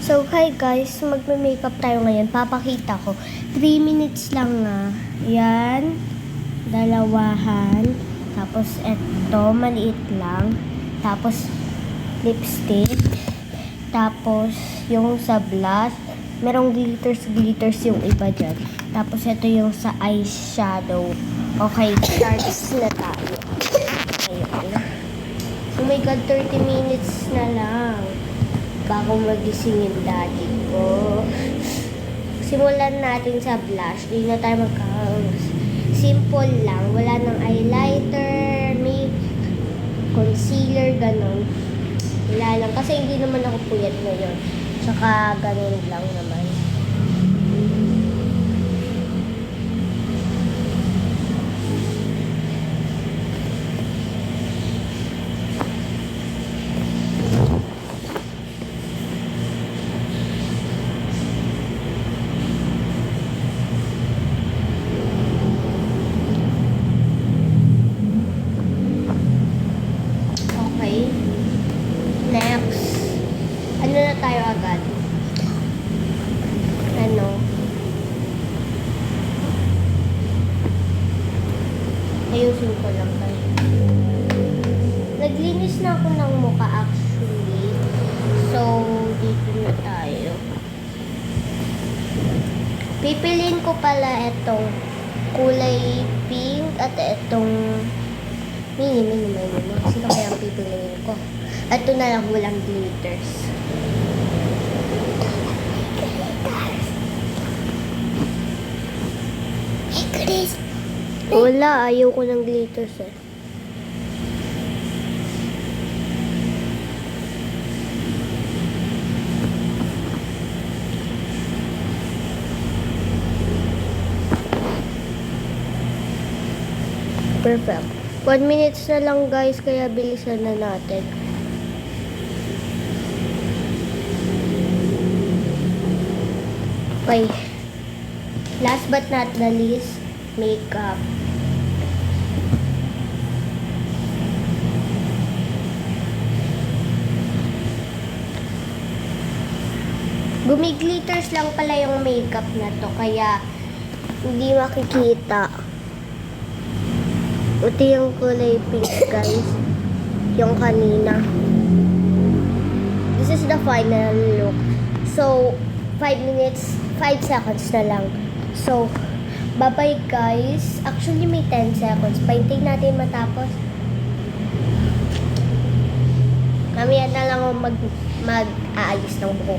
So, hi guys. Magme-makeup tayo ngayon. Papakita ko. 3 minutes lang nga. Yan. Dalawahan. Tapos, eto. Maliit lang. Tapos, lipstick. Tapos, yung sa blush. Merong glitters yung iba dyan. Tapos, ito yung sa eyeshadow. Okay, starts na tayo. Ayun. Oh my God, 30 minutes na lang. Bago magising yung daddy ko. Simulan natin sa blush. Di na tayo simple lang. Wala nang highlighter, make, concealer, ganon. Wala lang. Kasi hindi naman ako puyat ngayon. Tsaka ganon lang naman. Next, ano na tayo agad? Ayusin ko lang tayo. Naglinis na ako ng mukha actually. So, dito na tayo. Pipiliin ko pala itong kulay pink at itong mini. Sino kaya ang pipiliin ko? Ito na lang, walang glitters. Hey, Chris! Wala, ayaw ko ng glitters eh. Perfect. 1 minutes na lang guys, kaya bilisan na natin. Okay. Last but not the least, makeup. Gumiglitters lang pala yung makeup na to, kaya hindi makikita. Ito yung kulay pink guys. Yung kanina. This is the final look. So, 5 seconds na lang. So, bye-bye guys. Actually, may 10 seconds. Paintay natin matapos. Mamaya na lang ako mag-aayos ng buhok